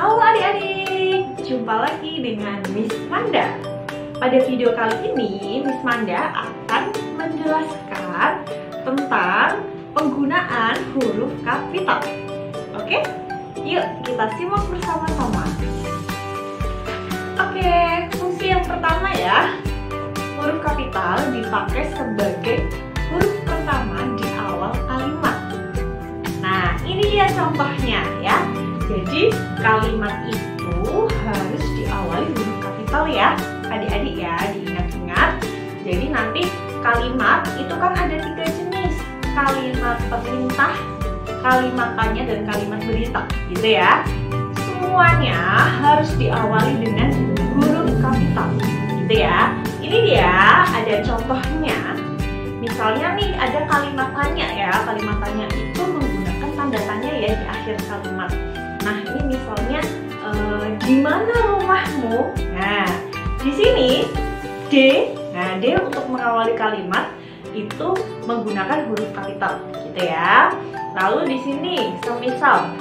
Halo adik-adik, jumpa lagi dengan Miss Manda. Pada video kali ini, Miss Manda akan menjelaskan tentang penggunaan huruf kapital. Oke, yuk kita simak bersama-sama. Oke, fungsi yang pertama ya, huruf kapital dipakai sebagai huruf pertama di awal kalimat. Nah, ini dia contohnya ya. Jadi kalimat itu harus diawali huruf kapital ya, adik-adik ya, diingat-ingat. Jadi nanti kalimat itu kan ada 3 jenis, kalimat perintah, kalimat tanya, dan kalimat berita, gitu ya. Semuanya harus diawali dengan huruf kapital, gitu ya. Ini dia, ada contohnya. Misalnya nih ada kalimat tanya ya, kalimat tanya itu menggunakan tanda tanya ya di akhir kalimat. Nah ini misalnya di mana rumahmu? Nah di sini D, nah D untuk mengawali kalimat itu menggunakan huruf kapital, gitu ya. Lalu di sini semisal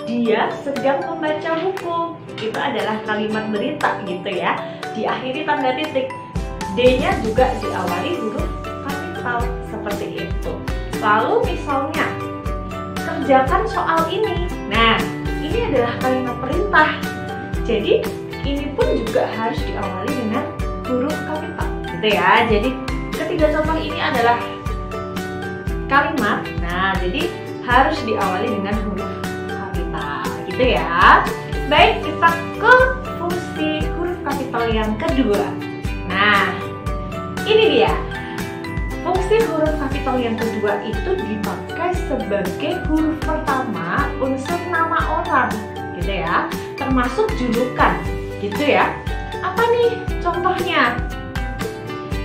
dia sedang membaca buku, itu adalah kalimat berita, gitu ya. Diakhiri tanda titik. D-nya juga diawali huruf seperti itu. Lalu misalnya kerjakan soal ini. Nah, ini adalah kalimat perintah. Jadi ini pun juga harus diawali dengan huruf kapital, gitu ya. Jadi ketiga contoh ini adalah kalimat. Nah, jadi harus diawali dengan huruf kapital, gitu ya. Baik, kita ke fungsi huruf kapital yang kedua. Nah, ini dia. Fungsi huruf kapital yang kedua itu dipakai sebagai huruf pertama unsur nama orang, gitu ya, termasuk julukan, gitu ya. Apa nih contohnya?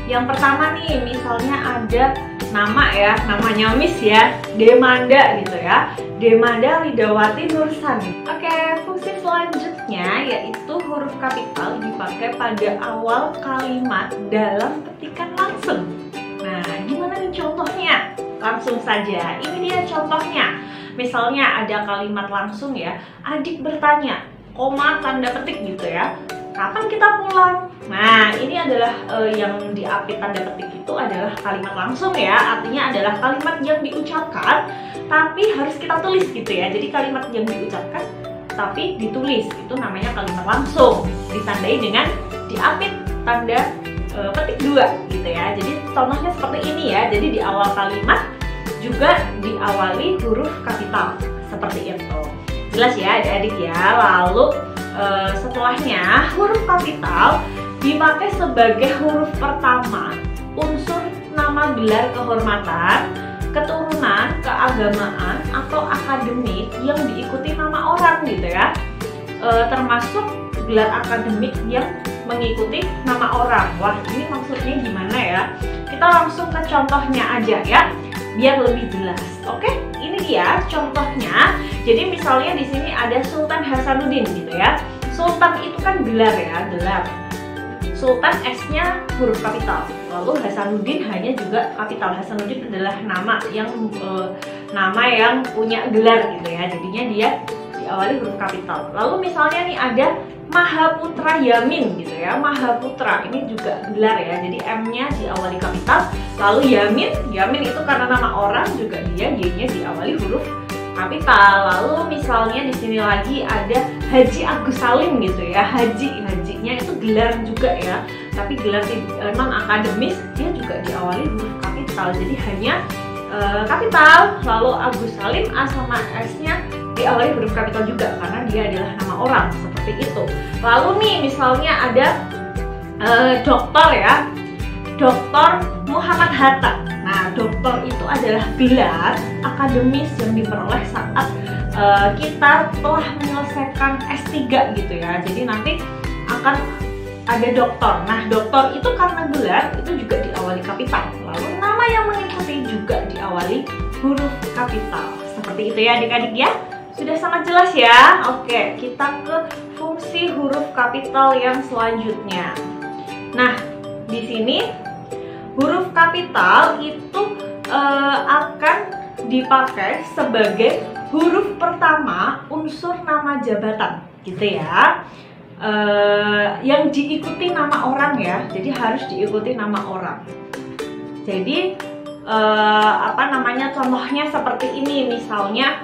Yang pertama nih, misalnya ada nama ya, namanya Miss ya, Demanda, gitu ya, Demanda Widawati Nursani. Oke, fungsi selanjutnya yaitu huruf kapital dipakai pada awal kalimat dalam petikan langsung. Nah, gimana nih contohnya? Langsung saja, ini dia contohnya. Misalnya ada kalimat langsung ya, adik bertanya, koma tanda petik, gitu ya, kapan kita pulang? Nah, ini adalah yang diapit tanda petik itu adalah kalimat langsung ya, artinya adalah kalimat yang diucapkan tapi harus kita tulis, gitu ya. Jadi kalimat yang diucapkan tapi ditulis, itu namanya kalimat langsung, ditandai dengan diapit tanda petik 2, gitu ya. Jadi contohnya seperti ini ya. Jadi di awal kalimat juga diawali huruf kapital, seperti itu. Jelas ya adik-adik ya. Lalu setelahnya huruf kapital dipakai sebagai huruf pertama unsur nama gelar kehormatan, keturunan, keagamaan, atau akademik yang diikuti nama orang, gitu ya. Termasuk gelar akademik yang mengikuti nama orang. Wah, ini maksudnya gimana ya? Kita langsung ke contohnya aja ya, biar lebih jelas. Oke, ini dia contohnya. Jadi misalnya di sini ada Sultan Hasanuddin, gitu ya. Sultan itu kan gelar ya, gelar. Sultan S-nya huruf kapital. Lalu Hasanuddin hanya juga kapital. Hasanuddin adalah nama yang punya gelar, gitu ya. Jadinya dia diawali huruf kapital. Lalu misalnya nih ada Mahaputra Yamin, gitu ya. Mahaputra ini juga gelar ya. Jadi M-nya diawali kapital. Lalu Yamin itu karena nama orang, juga dia Y-nya diawali huruf kapital. Lalu misalnya di sini lagi ada Haji Agus Salim, gitu ya. Hajinya itu gelar juga ya. Tapi gelar non akademis, dia juga diawali huruf kapital. Jadi hanya kapital. Lalu Agus Salim A sama S-nya diawali huruf kapital juga karena dia adalah nama orang, seperti itu. Lalu nih misalnya ada dokter ya, Dr. Muhammad Hatta. Nah, dokter itu adalah gelar akademis yang diperoleh saat kita telah menyelesaikan S3, gitu ya. Jadi nanti akan ada dokter. Nah, dokter itu karena gelar itu juga diawali kapital. Lalu nama yang mengikuti juga diawali huruf kapital. Seperti itu ya adik-adik ya. Sudah sangat jelas ya. Oke, kita ke fungsi huruf kapital yang selanjutnya. Nah, di sini huruf kapital itu akan dipakai sebagai huruf pertama unsur nama jabatan. gitu ya. Yang diikuti nama orang ya, jadi harus diikuti nama orang. Jadi contohnya seperti ini, misalnya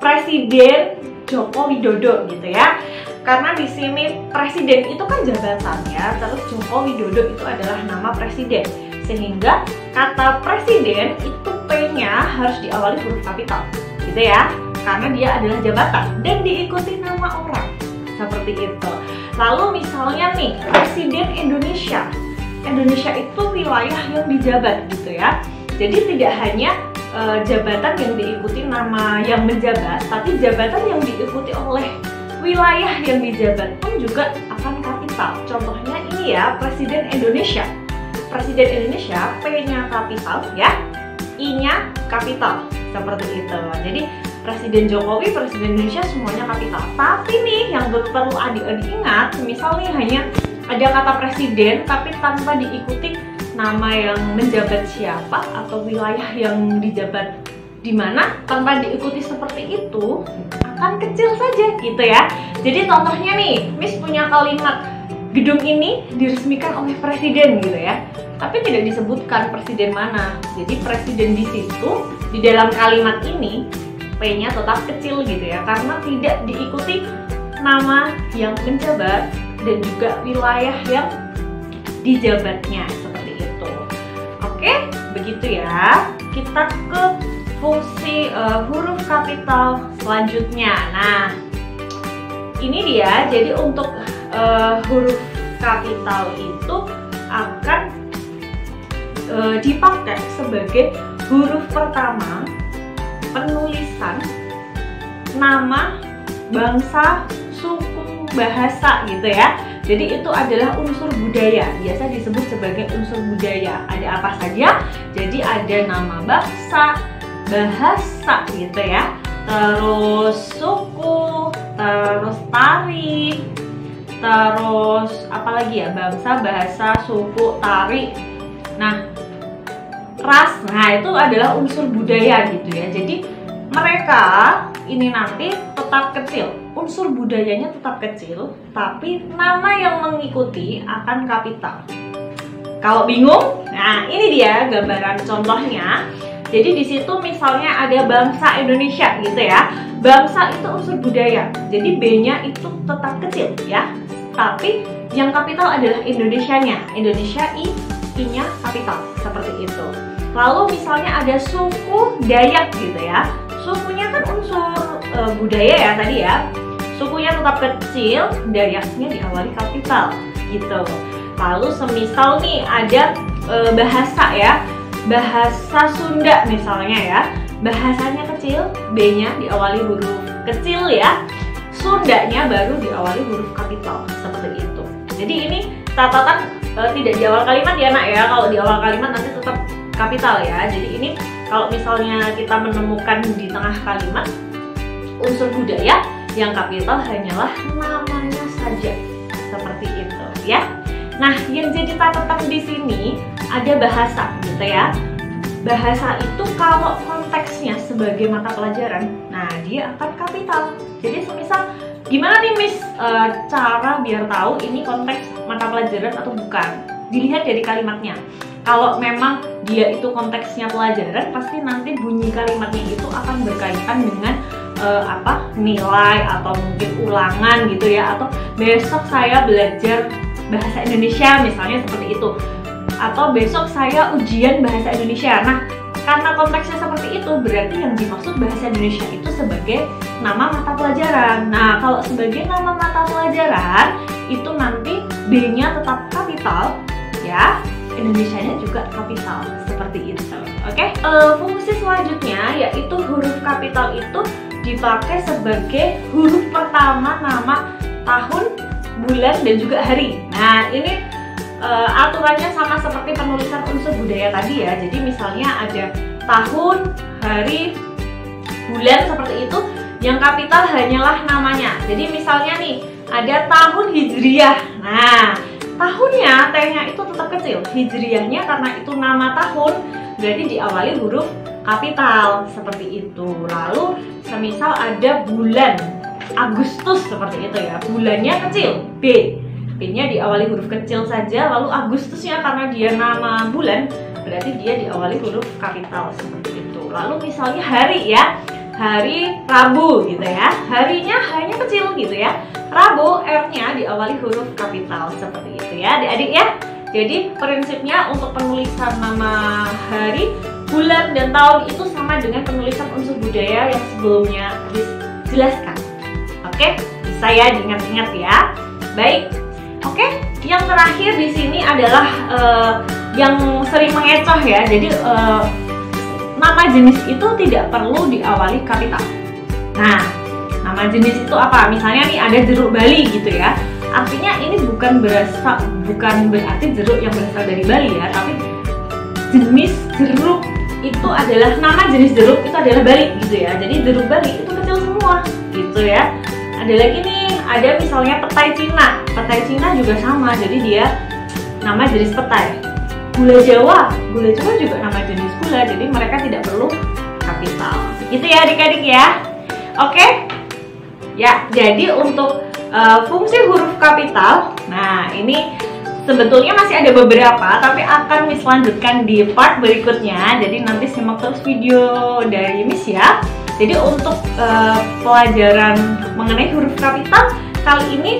Presiden Joko Widodo gitu ya. Karena di sini presiden itu kan jabatan ya, terus Joko Widodo itu adalah nama presiden, sehingga kata presiden itu P-nya harus diawali huruf kapital gitu ya, karena dia adalah jabatan dan diikuti nama orang seperti itu. Lalu misalnya nih Presiden Indonesia, Indonesia itu wilayah yang dijabat gitu ya, jadi tidak hanya jabatan yang diikuti nama yang menjabat, tapi jabatan yang diikuti oleh wilayah yang dijabat pun juga akan kapital. Contohnya ini ya, Presiden Indonesia. Presiden Indonesia P-nya kapital ya, I-nya kapital seperti itu. Jadi Presiden Jokowi, Presiden Indonesia semuanya kapital. Tapi nih yang perlu adik-adik ingat, misalnya hanya ada kata presiden tapi tanpa diikuti nama yang menjabat siapa atau wilayah yang dijabat di mana, tanpa diikuti seperti itu akan kecil saja gitu ya. Jadi contohnya nih, Miss punya kalimat gedung ini diresmikan oleh presiden gitu ya, tapi tidak disebutkan presiden mana. Jadi presiden di situ di dalam kalimat ini P-nya tetap kecil gitu ya, karena tidak diikuti nama yang menjabat dan juga wilayah yang dijabatnya seperti itu. Oke, begitu ya. Kita ke fungsi huruf kapital selanjutnya. Nah, ini dia. Jadi untuk huruf kapital itu akan dipakai sebagai huruf pertama penulisan nama, bangsa, suku, bahasa gitu ya. Jadi itu adalah unsur budaya, biasa disebut sebagai unsur budaya. Ada apa saja? Jadi ada nama bangsa, bahasa gitu ya, terus suku, terus tari, terus apalagi ya, bangsa, bahasa, suku, tari, nah ras, nah itu adalah unsur budaya gitu ya. Jadi mereka ini nanti tetap kecil, unsur budayanya tetap kecil, tapi nama yang mengikuti akan kapital. Kalau bingung, nah ini dia gambaran contohnya. Jadi di situ misalnya ada bangsa Indonesia gitu ya. Bangsa itu unsur budaya, jadi B-nya itu tetap kecil ya. Tapi yang kapital adalah Indonesianya. Indonesia I-nya kapital seperti itu. Lalu misalnya ada suku Dayak gitu ya. Sukunya kan unsur budaya ya tadi ya. Sukunya tetap kecil, Dayaknya diawali kapital gitu. Lalu semisal nih ada bahasa ya. Bahasa Sunda misalnya ya, bahasanya kecil, B-nya diawali huruf kecil ya, Sundanya baru diawali huruf kapital seperti itu. Jadi ini catatan tidak di awal kalimat ya nak ya, kalau di awal kalimat nanti tetap kapital ya. Jadi ini kalau misalnya kita menemukan di tengah kalimat unsur budaya, yang kapital hanyalah namanya saja seperti itu ya. Nah, yang jadi catatan di sini ada bahasa gitu ya. Bahasa itu kalau konteksnya sebagai mata pelajaran, nah dia akan kapital. Jadi semisal gimana nih Miss cara biar tahu ini konteks mata pelajaran atau bukan? Dilihat dari kalimatnya. Kalau memang dia itu konteksnya pelajaran, pasti nanti bunyi kalimatnya itu akan berkaitan dengan nilai atau mungkin ulangan gitu ya, atau besok saya belajar bahasa Indonesia misalnya seperti itu, atau besok saya ujian bahasa Indonesia. Nah, karena konteksnya seperti itu, berarti yang dimaksud bahasa Indonesia itu sebagai nama mata pelajaran. Nah, kalau sebagai nama mata pelajaran itu nanti B-nya tetap kapital ya, Indonesianya juga kapital seperti itu. Oke? Fungsi selanjutnya yaitu huruf kapital itu dipakai sebagai huruf pertama nama tahun, bulan, dan juga hari. Nah, ini aturannya sama seperti penulisan unsur budaya tadi ya. Jadi misalnya ada tahun, hari, bulan seperti itu, yang kapital hanyalah namanya. Jadi misalnya nih ada tahun Hijriyah. Nah, tahunnya T-nya itu tetap kecil. Hijriyahnya karena itu nama tahun, berarti diawali huruf kapital seperti itu. Lalu semisal ada bulan. Agustus seperti itu ya. Bulannya kecil, B. B-nya diawali huruf kecil saja, lalu Agustusnya karena dia nama bulan, berarti dia diawali huruf kapital seperti itu. Lalu misalnya hari ya, hari Rabu gitu ya, harinya kecil gitu ya. Rabu, R-nya diawali huruf kapital seperti itu ya adik-adik ya. Jadi prinsipnya untuk penulisan nama hari, bulan, dan tahun itu sama dengan penulisan unsur budaya yang sebelumnya dijelaskan. Oke, bisa ya diingat-ingat ya. Baik. Oke, yang terakhir di sini adalah yang sering mengecoh ya. Jadi nama jenis itu tidak perlu diawali kapital. Nah, nama jenis itu apa? Misalnya nih ada jeruk Bali gitu ya. Artinya ini bukan berarti jeruk yang berasal dari Bali ya, tapi jenis jeruk itu adalah nama jenis jeruk itu adalah Bali gitu ya. Jadi jeruk Bali itu kecil semua gitu ya. Ada lagi nih, ada misalnya petai Cina. Petai Cina juga sama, jadi dia nama jenis petai. Gula Jawa juga nama jenis gula, jadi mereka tidak perlu kapital. Gitu ya adik-adik ya. Oke? Ya, jadi untuk fungsi huruf kapital, nah ini sebetulnya masih ada beberapa, tapi akan Miss lanjutkan di part berikutnya. Jadi nanti simak terus video dari Miss ya. Jadi untuk pelajaran mengenai huruf kapital kali ini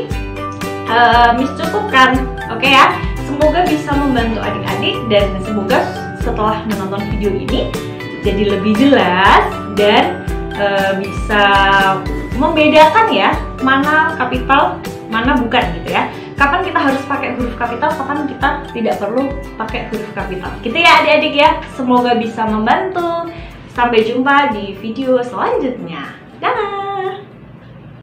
Miss cukupkan, oke ya. Semoga bisa membantu adik-adik dan semoga setelah menonton video ini jadi lebih jelas dan bisa membedakan ya mana kapital, mana bukan gitu ya. Kapan kita harus pakai huruf kapital, kapan kita tidak perlu pakai huruf kapital. Gitu ya adik-adik ya. Semoga bisa membantu. Sampai jumpa di video selanjutnya. Dadah!